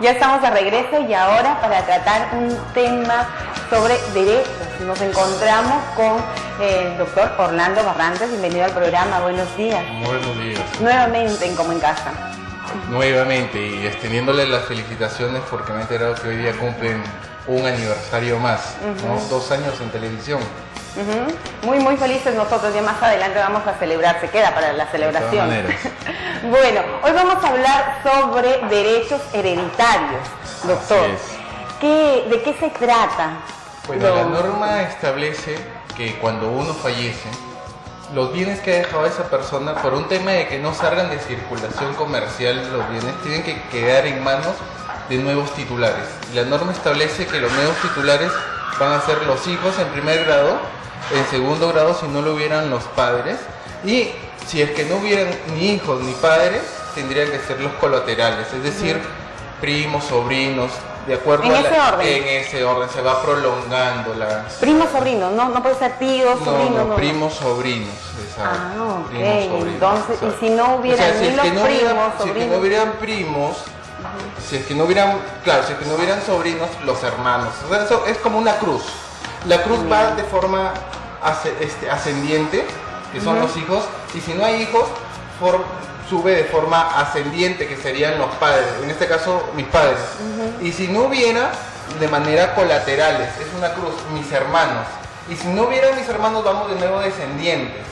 Ya estamos de regreso y ahora para tratar un tema sobre derechos. Nos encontramos con el doctor Orlando Barrantes. Bienvenido al programa, buenos días. Buenos días. Nuevamente en Como en Casa. Nuevamente y extendiéndole las felicitaciones porque me he enterado que hoy día cumplen un aniversario más, ¿no? 2 años en televisión. Muy felices nosotros, ya más adelante vamos a celebrar, se queda para la celebración. De todas maneras. Bueno, hoy vamos a hablar sobre derechos hereditarios, doctor. Así es. ¿De qué se trata? Bueno, la norma establece que cuando uno fallece, los bienes que ha dejado esa persona, por un tema de que no salgan de circulación comercial, los bienes tienen que quedar en manos de nuevos titulares. La norma establece que los nuevos titulares van a ser los hijos en primer grado, en segundo grado si no lo hubieran los padres, y si es que no hubieran ni hijos ni padres, tendrían que ser los colaterales, es decir, primos, sobrinos, de acuerdo ¿En ese orden? En ese orden, se va prolongando la... Primos, sobrinos, no puede ser tíos, sobrinos. No, primos, sobrinos, exacto. Ah, ok. Primos, sobrinos, Entonces, exacto. y si no hubieran O sea, ni los primos, si es que sobrinos. no hubieran primos, si es que no hubieran, claro, si es que no hubieran sobrinos, los hermanos. O sea, eso es como una cruz. La cruz va de forma ascendiente, que son los hijos, y si no hay hijos, sube de forma ascendiente, que serían los padres, en este caso mis padres. Y si no hubiera, de manera colaterales, es una cruz, mis hermanos. Y si no hubiera mis hermanos, vamos de nuevo descendientes,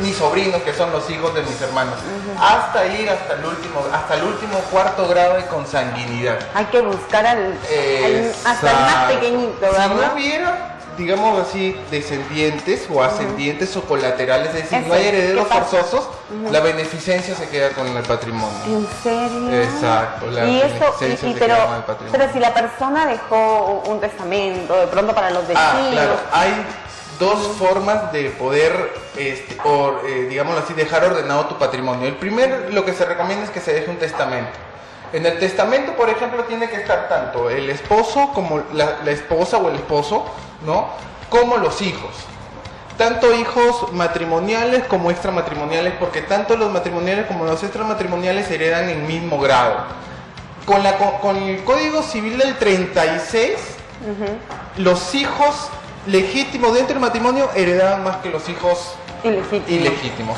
mis sobrinos, que son los hijos de mis hermanos, hasta ir hasta el último cuarto grado de consanguinidad. Hay que buscar hasta el más pequeñito, ¿verdad? Si no hubiera, digamos así, descendientes o ascendientes o colaterales, es decir, no hay herederos forzosos, la beneficencia se queda con el patrimonio. ¿En serio? Exacto, la beneficencia se pero, queda con el patrimonio. pero si la persona dejó un testamento, de pronto para los vecinos. Claro, hay dos formas de poder, digámoslo así, dejar ordenado tu patrimonio. El primer, lo que se recomienda es que se deje un testamento. En el testamento, por ejemplo, tiene que estar tanto el esposo como la esposa o el esposo, ¿no? Como los hijos. Tanto hijos matrimoniales como extramatrimoniales, porque tanto los matrimoniales como los extramatrimoniales heredan en mismo grado. Con el Código Civil del 36, los hijos legítimos dentro del matrimonio heredaban más que los hijos ilegítimos.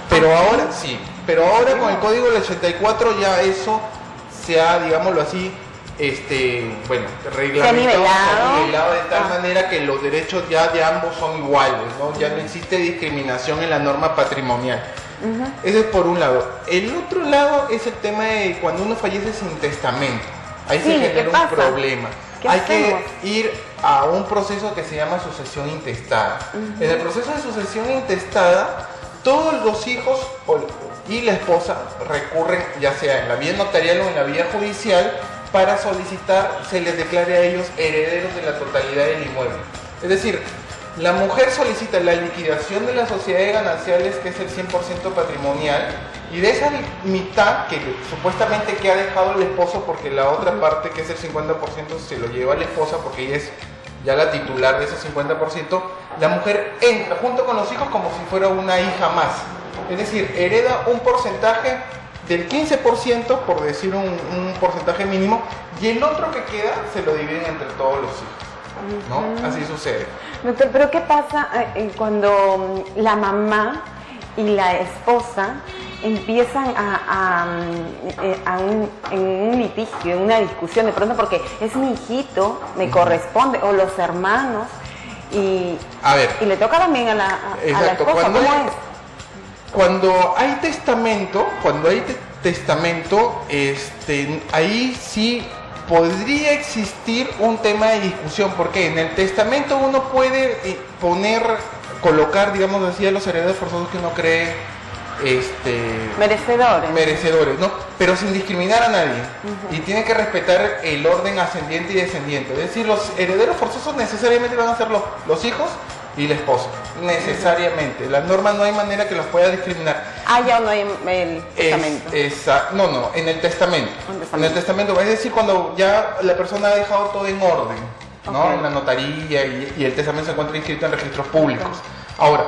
Pero ahora sí, con el Código del 84 ya eso se ha, digámoslo así, reglamentado de tal manera que los derechos ya de ambos son iguales, ¿no? Ya no existe discriminación en la norma patrimonial. Ese es por un lado. El otro lado es el tema de cuando uno fallece sin testamento. Ahí se genera un problema. Hay que ir a un proceso que se llama sucesión intestada. En el proceso de sucesión intestada, todos los hijos y la esposa recurren, ya sea en la vía notarial o en la vía judicial, para solicitar se les declare a ellos herederos de la totalidad del inmueble. Es decir, la mujer solicita la liquidación de las sociedades gananciales, que es el 100% patrimonial, y de esa mitad que supuestamente que ha dejado el esposo, porque la otra parte, que es el 50%, se lo lleva a la esposa porque ella es ya la titular de ese 50%, la mujer entra junto con los hijos como si fuera una hija más. Es decir, hereda un porcentaje del 15%, por decir un porcentaje mínimo, y el otro que queda se lo dividen entre todos los hijos, ¿no? Así sucede. Doctor, pero ¿qué pasa cuando la mamá y la esposa empiezan en un litigio, en una discusión, de pronto porque es mi hijito, me corresponde, o los hermanos, y le toca también a la esposa? ¿Cómo es? Cuando hay testamento, ahí sí podría existir un tema de discusión, porque en el testamento uno puede colocar, digamos así, a los herederos forzosos que uno cree merecedores, ¿no? Pero sin discriminar a nadie. Y tiene que respetar el orden ascendiente y descendiente. Es decir, los herederos forzosos necesariamente van a ser los hijos y la esposa, necesariamente. La norma no hay manera que los pueda discriminar. Ya no hay el testamento. No, en el testamento. En el testamento, es decir, cuando ya la persona ha dejado todo en orden, ¿no? En la notaría y el testamento se encuentra inscrito en registros públicos. Ahora,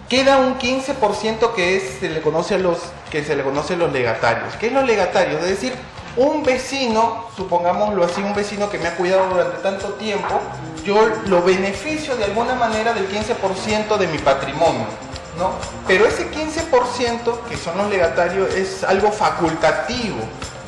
queda un 15% que se le conoce a los que se le conoce los legatarios. ¿Qué es los legatarios? Es decir, un vecino, supongámoslo así, un vecino que me ha cuidado durante tanto tiempo, yo lo beneficio de alguna manera del 15% de mi patrimonio, ¿no? Pero ese 15% que son los legatarios es algo facultativo,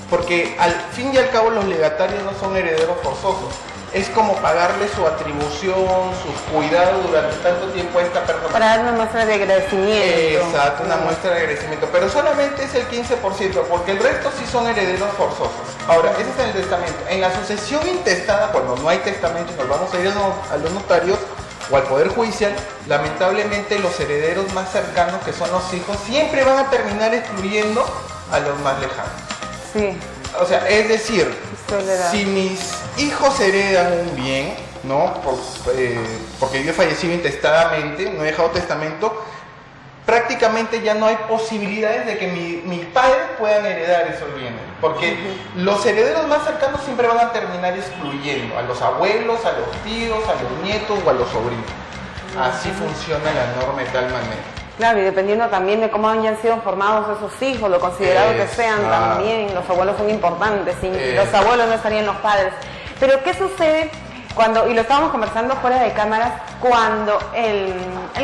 porque al fin y al cabo los legatarios no son herederos forzosos. Es como pagarle su atribución, sus cuidados durante tanto tiempo a esta persona. Para dar una muestra de agradecimiento. Exacto, una muestra de agradecimiento. Pero solamente es el 15%, porque el resto sí son herederos forzosos. Ahora, ese es el testamento. En la sucesión intestada, cuando no hay testamento y nos vamos a ir a los notarios o al Poder Judicial, lamentablemente los herederos más cercanos, que son los hijos, siempre van a terminar excluyendo a los más lejanos. Sí. O sea, es decir, si mis hijos heredan un bien, ¿no? Porque yo he fallecido intestadamente, no he dejado testamento, prácticamente ya no hay posibilidades de que mis padres puedan heredar esos bienes, porque los herederos más cercanos siempre van a terminar excluyendo a los abuelos, a los tíos, a los nietos o a los sobrinos. Así funciona la norma de tal manera. Claro, y dependiendo también de cómo hayan sido formados esos hijos, lo considerado que sean también, los abuelos son importantes, sin los abuelos no estarían los padres. Pero ¿qué sucede cuando, y lo estábamos conversando fuera de cámaras, cuando el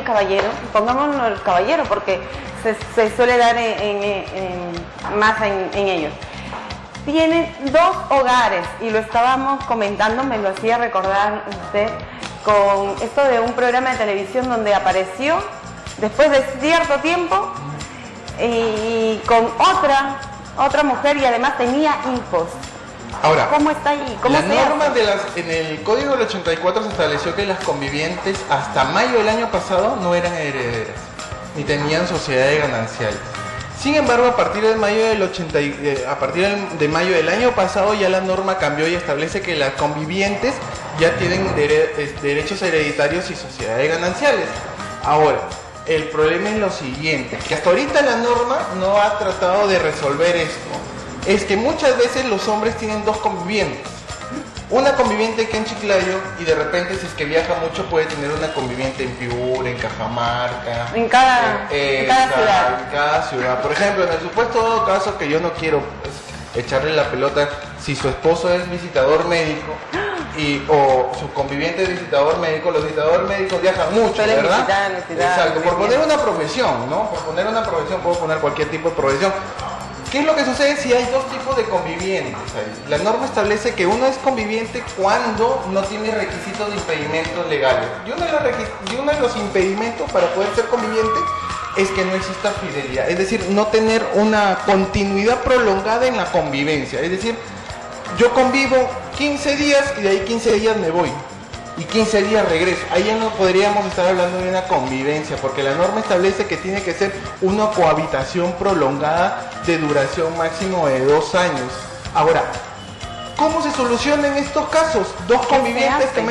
caballero, pongámonos el caballero porque se suele dar más en ellos, tienen dos hogares, y lo estábamos comentando, me lo hacía recordar usted, con esto de un programa de televisión donde apareció después de cierto tiempo y con otra mujer, y además tenía hijos. Ahora, ¿cómo está ahí? ¿Cómo la norma en el Código del 84 se estableció que las convivientes hasta mayo del año pasado no eran herederas, ni tenían sociedades gananciales. Sin embargo, a partir de mayo del año pasado ya la norma cambió y establece que las convivientes ya tienen derechos hereditarios y sociedades gananciales. Ahora, el problema es lo siguiente, que hasta ahorita la norma no ha tratado de resolver esto. Es que muchas veces los hombres tienen dos convivientes. Una conviviente que en Chiclayo, y de repente si es que viaja mucho puede tener una conviviente en Piura, en Cajamarca. En cada ciudad. En cada ciudad. Por ejemplo, en el supuesto caso que yo no quiero echarle la pelota, si su esposo es visitador médico o su conviviente es visitador médico, los visitadores médicos viajan mucho, ¿verdad? Exacto, por poner una profesión, ¿no? Por poner una profesión, puedo poner cualquier tipo de profesión. ¿Qué es lo que sucede si hay dos tipos de convivientes ahí? La norma establece que uno es conviviente cuando no tiene requisitos de impedimentos legales. Y uno de los impedimentos para poder ser conviviente es que no exista fidelidad, es decir, no tener una continuidad prolongada en la convivencia. Es decir, yo convivo 15 días y de ahí 15 días me voy. Y 15 días regreso. Ahí ya no podríamos estar hablando de una convivencia, porque la norma establece que tiene que ser una cohabitación prolongada de duración máximo de 2 años. Ahora, ¿cómo se solucionan estos casos? Dos convivientes que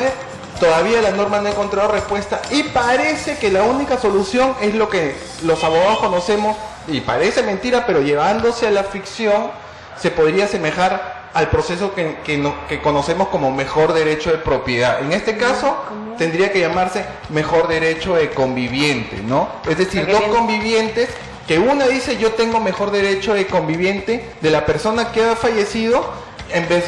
todavía la norma no ha encontrado respuesta, y parece que la única solución es lo que los abogados conocemos, y parece mentira, pero llevándose a la ficción, se podría asemejar al proceso que conocemos como mejor derecho de propiedad. En este caso, tendría que llamarse mejor derecho de conviviente, ¿no? Es decir, dos convivientes, que una dice yo tengo mejor derecho de conviviente de la persona que ha fallecido en vez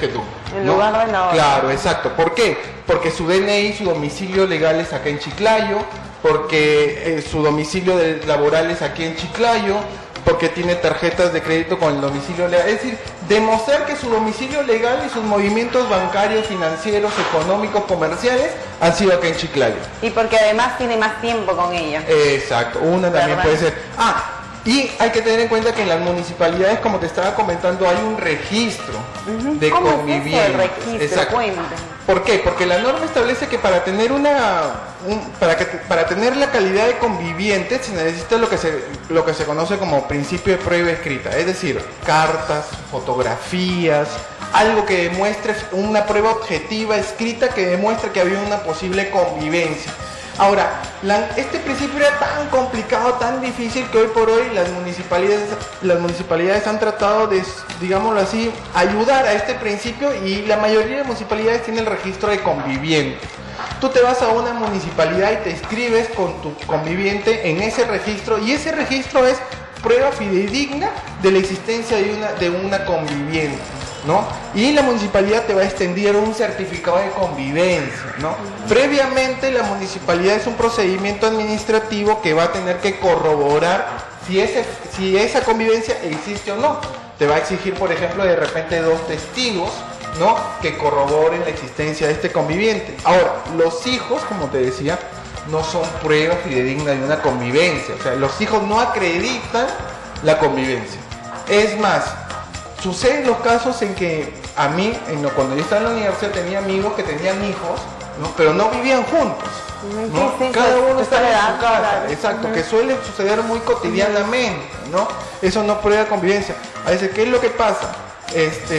que tú, ¿no? En lugar de la otra. Claro, exacto. ¿Por qué? Porque su DNI, su domicilio legal es acá en Chiclayo, porque su domicilio laboral es aquí en Chiclayo, porque tiene tarjetas de crédito con el domicilio legal. Es decir, demostrar que su domicilio legal y sus movimientos bancarios, financieros, económicos, comerciales han sido acá en Chiclayo. Y porque además tiene más tiempo con ella. Exacto, una también puede ser. Y hay que tener en cuenta que en las municipalidades, como te estaba comentando, hay un registro de convivientes. ¿Cómo es eso, el registro? Exacto. ¿Por qué? Porque la norma establece que para tener para tener la calidad de conviviente se necesita lo que se conoce como principio de prueba escrita, es decir, cartas, fotografías, algo que demuestre, una prueba objetiva escrita que demuestre que había una posible convivencia. Ahora, este principio era tan complicado, tan difícil, que hoy por hoy las municipalidades han tratado de, digámoslo así, ayudar a este principio, y la mayoría de municipalidades tienen el registro de convivientes. Tú te vas a una municipalidad y te escribes con tu conviviente en ese registro, y ese registro es prueba fidedigna de la existencia de una conviviente, ¿no? Y la municipalidad te va a extender un certificado de convivencia, ¿no? Previamente la municipalidad es un procedimiento administrativo que va a tener que corroborar si esa convivencia existe o no. Te va a exigir, por ejemplo, de repente 2 testigos, ¿no? Que corroboren la existencia de este conviviente. Ahora, los hijos, como te decía, no son prueba fidedigna de una convivencia. O sea, los hijos no acreditan la convivencia. Es más, suceden los casos en que a mí, cuando yo estaba en la universidad, tenía amigos que tenían hijos, ¿no? Pero no vivían juntos, ¿no? Sí, Cada uno estaba en su casa, claro. exacto, que suele suceder muy cotidianamente, ¿no? Eso no prueba convivencia. A veces, ¿qué es lo que pasa?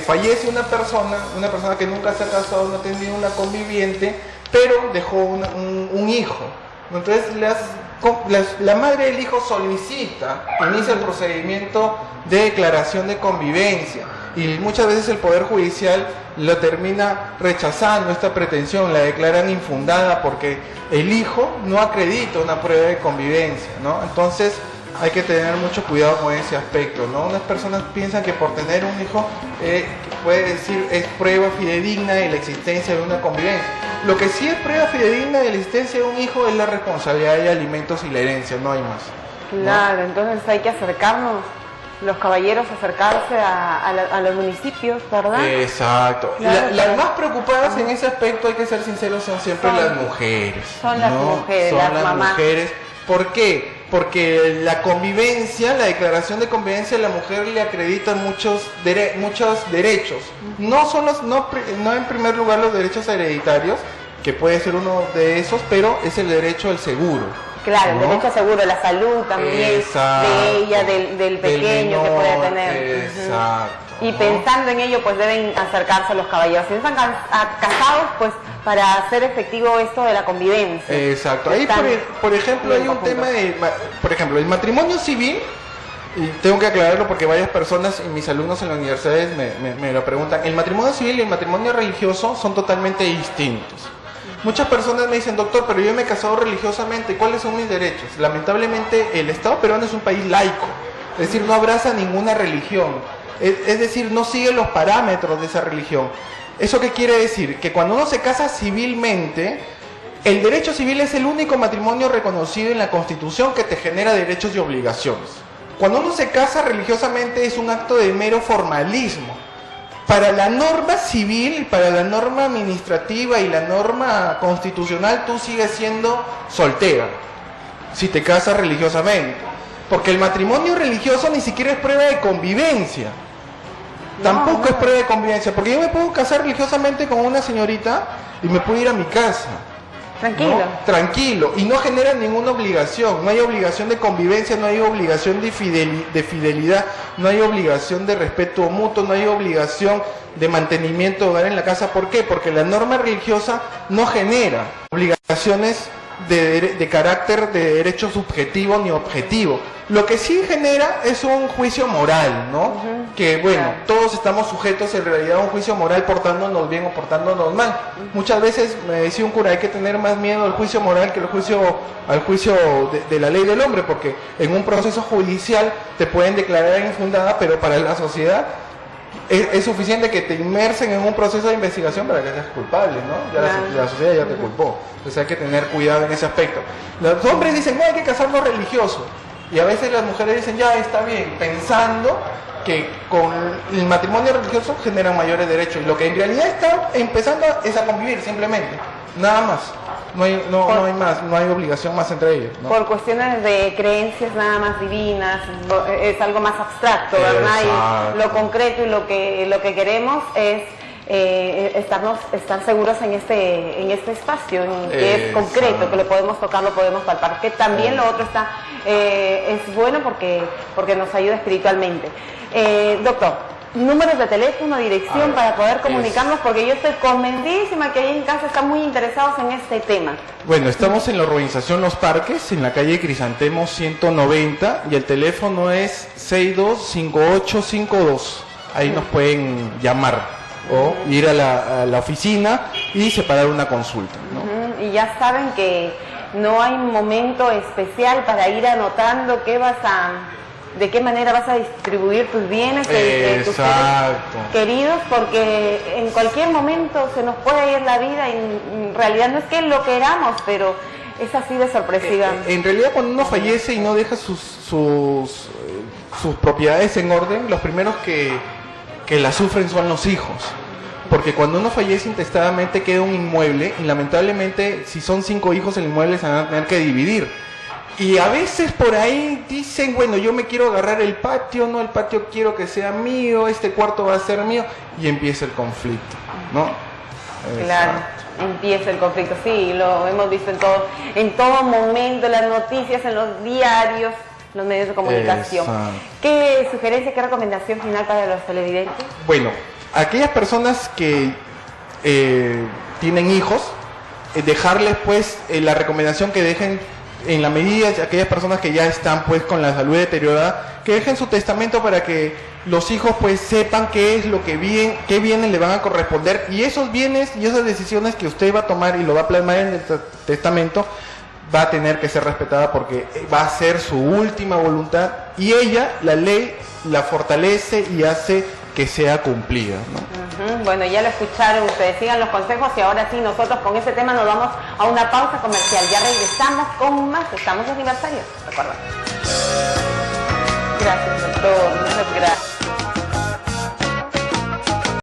Fallece una persona que nunca se ha casado, no ha tenido una conviviente, pero dejó un hijo. Entonces la madre del hijo solicita, inicia el procedimiento de declaración de convivencia, y muchas veces el Poder Judicial lo termina rechazando esta pretensión, la declaran infundada porque el hijo no acredita una prueba de convivencia, ¿no? Entonces hay que tener mucho cuidado con ese aspecto, ¿no? Unas personas piensan que por tener un hijo puede decir es prueba fidedigna de la existencia de una convivencia. Lo que sí es prueba fidedigna de la existencia de un hijo es la responsabilidad de alimentos y la herencia, no hay más. Claro, ¿no? Entonces hay que acercarnos, los caballeros acercarse a los municipios, ¿verdad? Exacto. Claro, las más preocupadas en ese aspecto, hay que ser sinceros, son siempre las mujeres. Son las mujeres, son las las mamás. mujeres. ¿Por qué? Porque la convivencia, la declaración de convivencia, a la mujer le acredita muchos derechos. No en primer lugar los derechos hereditarios, que puede ser uno de esos, pero es el derecho al seguro. Claro, ¿no? el derecho al seguro, la salud también, Exacto. de ella, del pequeño menor, que puede tener. Exacto. Y pensando en ello, pues deben acercarse a los caballeros. Si no están casados, pues para hacer efectivo esto de la convivencia. Exacto. Ahí, por ejemplo, hay un tema por ejemplo, el matrimonio civil, y tengo que aclararlo porque varias personas y mis alumnos en las universidades me lo preguntan. El matrimonio civil y el matrimonio religioso son totalmente distintos. Muchas personas me dicen, doctor, pero yo me he casado religiosamente, ¿cuáles son mis derechos? Lamentablemente, el Estado peruano es un país laico, es decir, no abraza ninguna religión. Es decir, no sigue los parámetros de esa religión. ¿Eso qué quiere decir? Que cuando uno se casa civilmente, el derecho civil es el único matrimonio reconocido en la Constitución que te genera derechos y obligaciones. Cuando uno se casa religiosamente es un acto de mero formalismo. Para la norma civil, para la norma administrativa y la norma constitucional, tú sigues siendo soltera si te casas religiosamente. Porque el matrimonio religioso ni siquiera es prueba de convivencia. Tampoco es prueba de convivencia, porque yo me puedo casar religiosamente con una señorita y me puedo ir a mi casa. Tranquilo. ¿No? Tranquilo, y no genera ninguna obligación, no hay obligación de convivencia, no hay obligación de fidelidad, no hay obligación de respeto mutuo, no hay obligación de mantenimiento de hogar en la casa. ¿Por qué? Porque la norma religiosa no genera obligaciones de carácter de derecho subjetivo ni objetivo. Lo que sí genera es un juicio moral, ¿no? Que bueno, todos estamos sujetos en realidad a un juicio moral portándonos bien o portándonos mal. Muchas veces me decía un cura, hay que tener más miedo al juicio moral que al juicio de la ley del hombre, porque en un proceso judicial te pueden declarar infundada, pero para la sociedad es suficiente que te inmersen en un proceso de investigación para que seas culpable, ¿no? Ya la sociedad ya te culpó. Entonces hay que tener cuidado en ese aspecto. Los hombres dicen, no, hay que casarnos religioso. Y a veces las mujeres dicen, ya está bien, pensando que con el matrimonio religioso generan mayores derechos. Y lo que en realidad está empezando es a convivir simplemente. Nada más. No hay más, no hay obligación más entre ellos, ¿no? Por cuestiones de creencias nada más divinas, es algo más abstracto, ¿verdad? Exacto. Y lo concreto y lo que queremos es estar seguros en este espacio, que es concreto, que lo podemos tocar, lo podemos palpar, que también lo otro es bueno porque nos ayuda espiritualmente. Doctor, números de teléfono, dirección para poder comunicarnos, porque yo estoy convencidísima que ahí en casa están muy interesados en este tema. Bueno, estamos en la urbanización Los Parques, en la calle Crisantemo 190, y el teléfono es 625852. Ahí nos pueden llamar o ir a la oficina y separar una consulta, ¿no? Y ya saben que no hay momento especial para ir anotando qué vas de qué manera vas a distribuir tus bienes, tus seres queridos, porque en cualquier momento se nos puede ir la vida y en realidad no es que lo queramos, pero es así de sorpresiva. En realidad cuando uno fallece y no deja sus propiedades en orden, los primeros que la sufren son los hijos. Porque cuando uno fallece intestadamente queda un inmueble y lamentablemente si son 5 hijos el inmueble se van a tener que dividir. Y a veces por ahí dicen, bueno, yo me quiero agarrar el patio, no, el patio quiero que sea mío, este cuarto va a ser mío, y empieza el conflicto, ¿no? Claro, empieza el conflicto, sí, lo hemos visto en todo momento, en las noticias, en los diarios, los medios de comunicación. Exacto. ¿Qué sugerencia, qué recomendación final para los televidentes? Bueno, aquellas personas que tienen hijos, dejarles pues la recomendación que dejen en la medida de aquellas personas que ya están pues con la salud deteriorada, que dejen su testamento para que los hijos pues sepan qué es lo que qué bienes le van a corresponder, y esos bienes y esas decisiones que usted va a tomar y lo va a plasmar en el testamento va a tener que ser respetada porque va a ser su última voluntad y ella, la ley, la fortalece y hace que sea cumplida, ¿no? Bueno, ya lo escucharon ustedes, sigan los consejos y ahora sí, nosotros con este tema nos vamos a una pausa comercial. Ya regresamos con más, estamos de aniversario, recuerda. Gracias, doctor, muchas gracias.